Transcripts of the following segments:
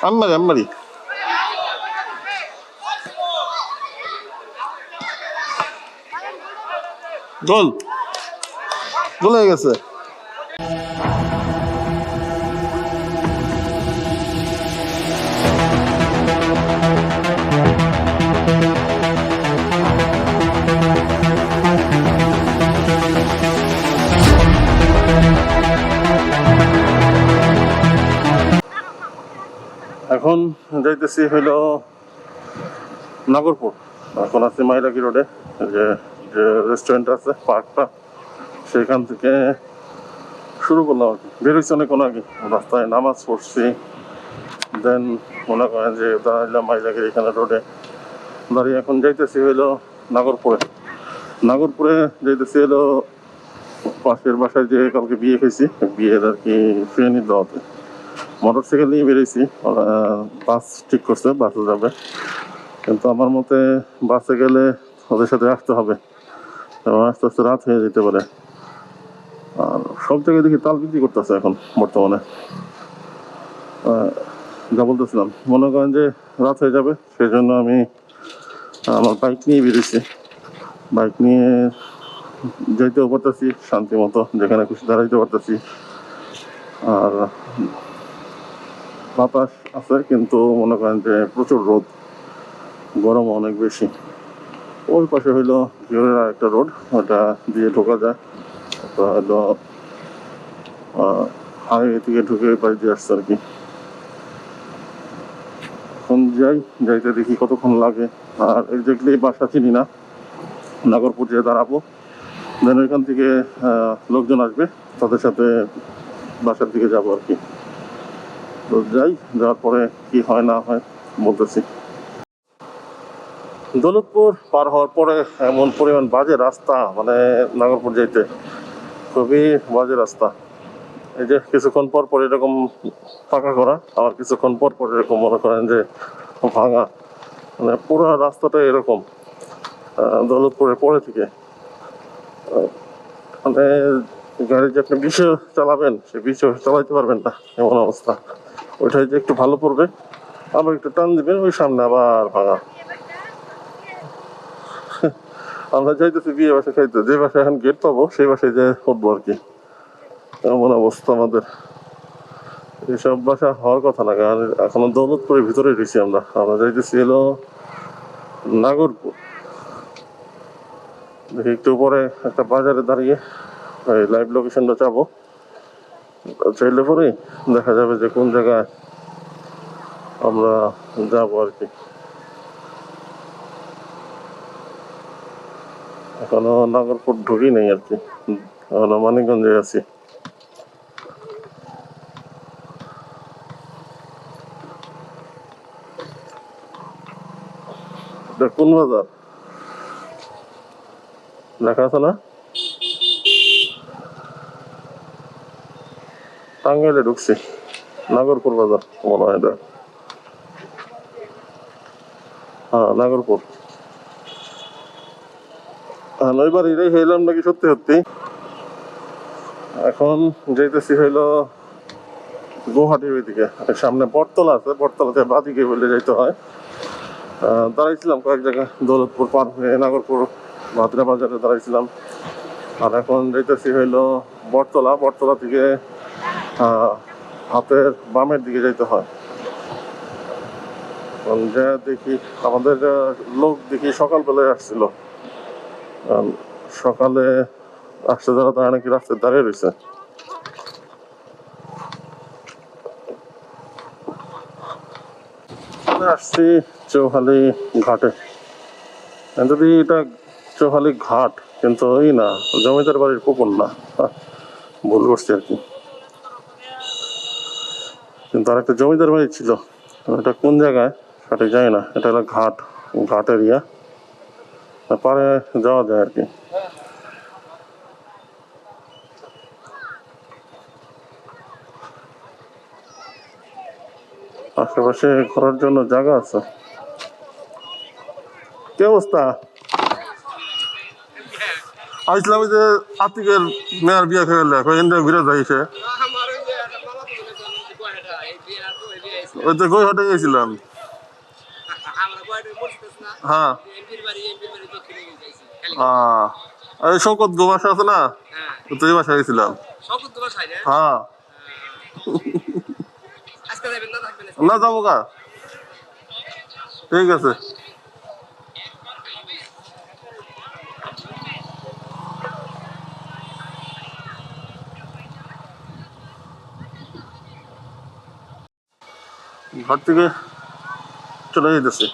আম্মারি আম্মারি গোল গোল হয়ে গেছে। এখন যাইতেছি হইল নাগরপুর। এখন আছি মাইলাকি রোডে, যে যে রেস্টুরেন্ট আছে পার্কটা, সেখান থেকে শুরু করলাম আর কি। বেরোইছি অনেকক্ষণ আগে, রাস্তায় নামাজ পড়ছি, দেন মনে করেন যে দাঁড়াইলাম মাইলাকির এখানে রোডে দাঁড়িয়ে। এখন যাইতেছি হইল নাগরপুরে। নাগরপুরে যাইতেছি হইলো পাশের বাসায় যে কালকে বিয়ে খেয়েছি, বিয়ের আর কি ফ্রেন্ডই দাওয়াতে মোটর সাইকেল নিয়ে বেরিয়েছি। ওরা বাস ঠিক করছে, বাসে যাবে, কিন্তু আমার মতে বাসে গেলে ওদের সাথে আসতে হবে এবং আস্তে আস্তে রাত হয়ে যেতে পারে। আর সব জায়গায় দেখি তাল বৃদ্ধি করতেছে এখন বর্তমানে। যা বলতেছিলাম, মনে করেন যে রাত হয়ে যাবে, সেই জন্য আমি আমার বাইক নিয়ে বেরিয়েছি। বাইক নিয়ে যাইতেও পারতেছি শান্তি মতো, যেখানে খুশি দাঁড়াইতে পারতেছি। আর বাতাস আছে, কিন্তু মনে করেন যে প্রচুর রোদ, গরম অনেক বেশি। ওই পাশে হইলো ভিওরের একটা রোড, ওটা দিয়ে ঢোকা যায়। ওটা হলো হাইওয়ে থেকে ঢুকে ওই পাশ দিয়ে আসছে আর কি। এখন যাইতে দেখি কতক্ষণ লাগে। আর এক্স্যাক্টলি বাসা চিনি না, নাগরপুর যেয়ে দাঁড়াবো, দেন ওইখান থেকে লোকজন আসবে, তাদের সাথে বাসার দিকে যাবো আর কি। তো যাওয়ার পরে কি হয় না হয় বলতেছি। দৌলতপুর পার হওয়ার পরে এমন পরিমাণ বাজে রাস্তা, মানে নাগরপুর যাইতে খুবই বাজে রাস্তা। এই যে কিছুক্ষণ পর পর এরকম ফাঁকা করা, আবার কিছুক্ষণ পর পর এরকম মনে করেন যে ভাঙা, মানে পুরো রাস্তাটা এরকম দৌলতপুরের পরে থেকে। মানে গাড়ি যে আপনি বিশে চালাবেন, সে বিশে চালাইতে পারবেন না, এমন অবস্থা। ওইটাই যে একটু ভালো পড়বে, আবার একটু টান দিবেন, ওই সামনে আবার ভাঙা। আমরা যাইতেছি বিয়ে বাসায় খাইতে, যে বাসায় এখন গেট পাবো সেই বাসায় যে উঠবো আর কি, এমন অবস্থা আমাদের। এসব বাসা হওয়ার কথা না, কারণ এখনো দৌলতপুরের ভিতরে রয়েছি আমরা। আমরা যাইতেছি হলো নাগরপুর। দেখি একটু পরে একটা বাজারে দাঁড়িয়ে ওই লাইভ লোকেশনটা যাবো, চাইলে পরে দেখা যাবে যে কোন জায়গায় আমরা যাবো আর কি। এখনো নাগরপুর ঢুকি নেই আর কি, এখনো মানিকগঞ্জে আছি। কোন বাজার লেখা আছে না? টাঙ্গাইলে ঢুকছি, নাগরপুর বাজার মনে হয় এটা। হ্যাঁ, নাগরপুর। নইবার এটাই হইলাম নাকি সত্যি সত্যি। এখন যাইতেছি হইলো গুয়াহাটির ওইদিকে, সামনে বটতলা আছে, বটতলাতে বাদিকে বলে যাইতে হয়। দাঁড়াইছিলাম কয়েক জায়গায়, দৌলতপুর পার হয়ে নাগরপুর ভাদ্রা বাজারে দাঁড়াইছিলাম। আর এখন যাইতেছি হইলো বটতলা, বটতলা থেকে হাতের বামের দিকে যাইতে হয়। যা দেখি আমাদের লোক দেখি সকালবেলায় আসছিল, সকালে আসছে যারা, তারা নাকি রাস্তায় দাঁড়িয়ে রয়েছে। আসছি চৌহালি ঘাটে। যদি এটা চৌহালি ঘাট, কিন্তু ওই না, জমিদার বাড়ির পুকুর না, ভুল করছি আর কি। কিন্তু আর একটা জমিদার বাড়ি ছিল, এটা কোন জায়গায় সঠিক জানি না। এটা হলো ঘাট, ঘাট এরিয়া, পারে যাওয়া যায় আর কি। আশেপাশে ঘোরার জন্য জায়গা আছে। কি অবস্থা? আসলাম যে আতিকের মেয়ের বিয়ে খেয়ে গেলে ঘুরে যাইছে। ওই তো কই হটে গেছিলাম। হ্যাঁ এই শৌকত গো বাসা আছে না, তুই বাসা গেছিলাম। হ্যাঁ না যাবো গা, ঠিক আছে। ঘর থেকে চলে যেতেছি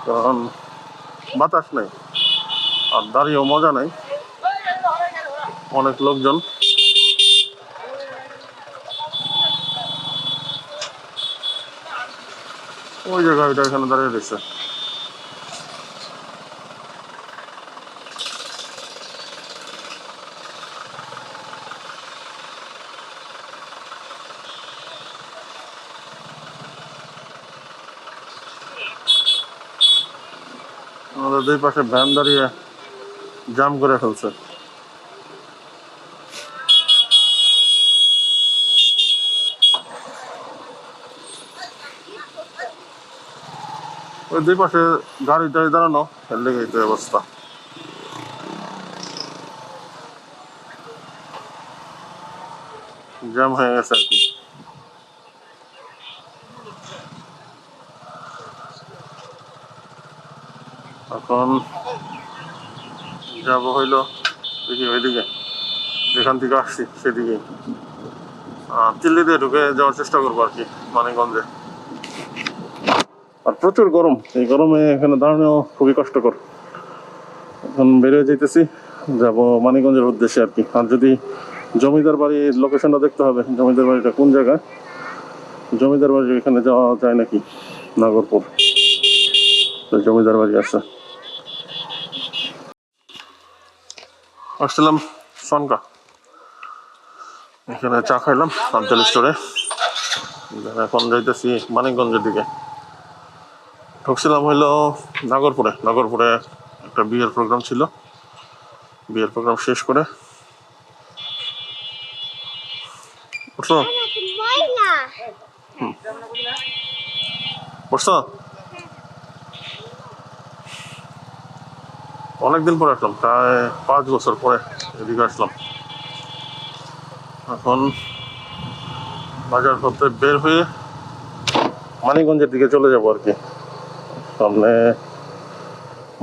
কারণ বাতাস নেই আর দাঁড়িয়েও মজা নাই, অনেক লোকজন। ওই যে গাড়িটা এখানে দাঁড়িয়ে দিচ্ছে। আমাদের দুই পাশে ভ্যান দাঁড়িয়ে জাম করে ফেলছে। ওই দুই পাশে গাড়ি টাড়ি দাঁড়ানো, এর লেগেই তো অবস্থা। জ্যাম হয়ে গেছে আর কি। এখন যাবো হইলো দেখি ওইদিকে, যেখান থেকে আসছি সেদিকে দিল্লি দিয়ে ঢুকে যাওয়ার চেষ্টা করবো আর কি, মানিকগঞ্জে। আর প্রচুর গরম, এই গরমে এখানে দাঁড়ানো খুবই কষ্টকর। এখন বেরিয়ে যেতেছি, যাব মানিকগঞ্জের উদ্দেশ্যে আর কি। আর যদি জমিদার বাড়ির লোকেশনটা দেখতে হবে, জমিদার বাড়িটা কোন জায়গায়, জমিদার বাড়ি এখানে যাওয়া যায় নাকি, নাগরপুর জমিদার বাড়ি আছে। আসছিলাম সনকা, এখানে চা খাইলাম আফজাল স্টোরে। এখন যাইতেছি মানিকগঞ্জের দিকে। ঢুকছিলাম হইলো নাগরপুরে, নাগরপুরে একটা বিয়ের প্রোগ্রাম ছিল, বিয়ের প্রোগ্রাম শেষ করে বুঝছো বুঝছো অনেকদিন পরে আসলাম, প্রায় 5 বছর পরে এদিকে আসলাম। এখন বাজার করতে বের হয়ে মানিকগঞ্জের দিকে চলে যাবো আর কি। সামনে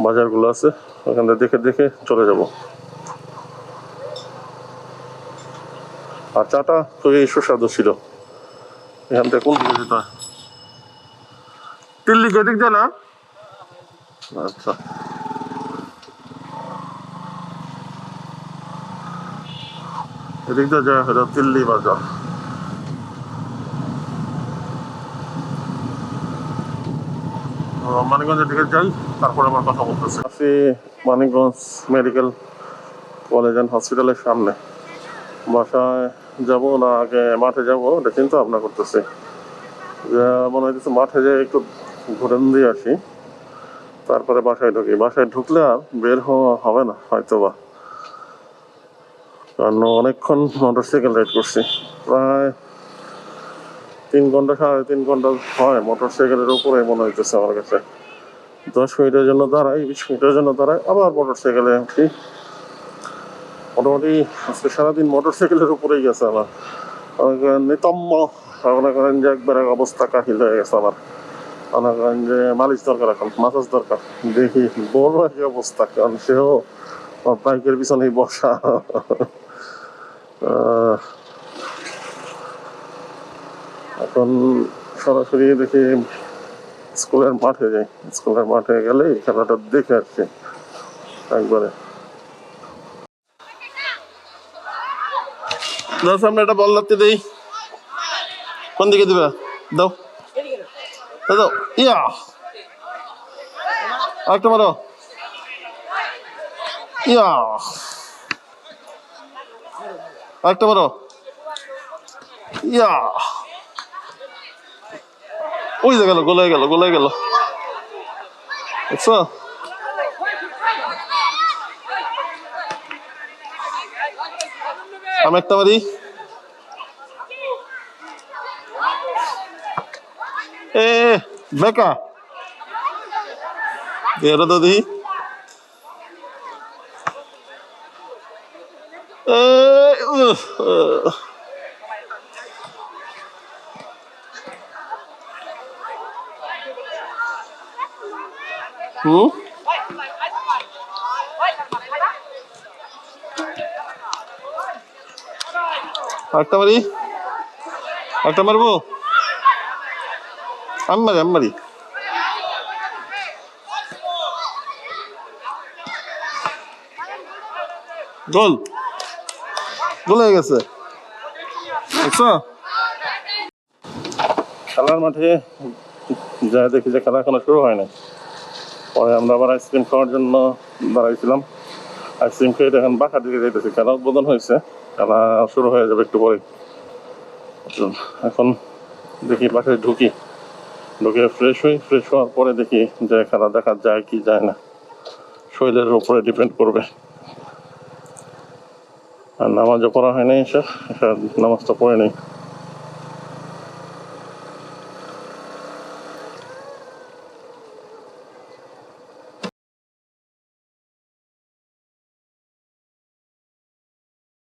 বাজারগুলো আছে, ওখানে দেখে দেখে চলে যাব। আর চাটা খুবই সুস্বাদু ছিল। এখান থেকে কোন দিকে যেতে হয়, দিল্লি এদিক যায় না? আচ্ছা, এদিক দিয়ে যায় হলো দিল্লি বাজার। মানিকগঞ্জের দিকে যাই, তারপরে আমার কথা বলতেছি। আছি মানিকগঞ্জ মেডিকেল কলেজ অ্যান্ড হসপিটালের সামনে। বাসায় যাব না আগে মাঠে যাব, এটা চিন্তা ভাবনা করতেছি। মনে হইতেছে মাঠে যেয়ে একটু ঘুরে দিয়ে আসি, তারপরে বাসায় ঢুকি। বাসায় ঢুকলে আর বের হওয়া হবে না হয়তো বা, কারণ অনেকক্ষণ মোটরসাইকেল রাইড করছি, প্রায় 3 ঘন্টা 3.5 ঘন্টা হয় মোটরসাইকেলের উপরে মনে হইতেছে আমার কাছে। 10 মিনিটের জন্য দাঁড়াই, 20 মিনিটের জন্য দাঁড়াই, আবার মোটরসাইকেলে উঠি। মোটামুটি আজকে সারাদিন মোটরসাইকেলের উপরেই গেছে আমার। নিতম্ব মনে করেন যে একবার অবস্থা কাহিল হয়ে গেছে আমার। মনে করেন যে মালিশ দরকার, এখন মাসাজ দরকার। দেখি বড় একই অবস্থা, কারণ সেও বাইকের পিছনেই বসা। এখন সরাসরি দেখি স্কুলের মাঠে যাই, স্কুলের মাঠে গেলে খেলাটা দেখে আসছি একবারে। সামনে একটা বল লাগতে দেই, কোন দিকে দিবে দাও, দাও ইয়া আরেকটা মারো, ইয়া আরেকটা মারো, ইয়া ওই যে গেল, গোলায় গেল, গোলায় গেল, দেখছো? আমি একটা মারি, এ বেকা এরা তো দেখি হুম একটা মারি একটা মারবো আমি মারি গোল গোল হয়ে গেছে বুঝছো খেলার মাঠে যা দেখি যে খেলা এখনো শুরু হয় না পরে আমরা আবার আইসক্রিম খাওয়ার জন্য দাঁড়াইছিলাম আইসক্রিম খেয়ে এখন বাঁকা দিকে যেতেছি খেলা উদ্বোধন হয়েছে খেলা শুরু হয়ে যাবে একটু পরে এখন দেখি বাসায় ঢুকে ফ্রেশ হই ফ্রেশ হওয়ার পরে দেখি যে খেলা দেখা যায় কি যায় না শরীরের উপরে ডিপেন্ড করবে আর নামাজও পড়া হয় নাই এসে নামাজটা পড়ে নেই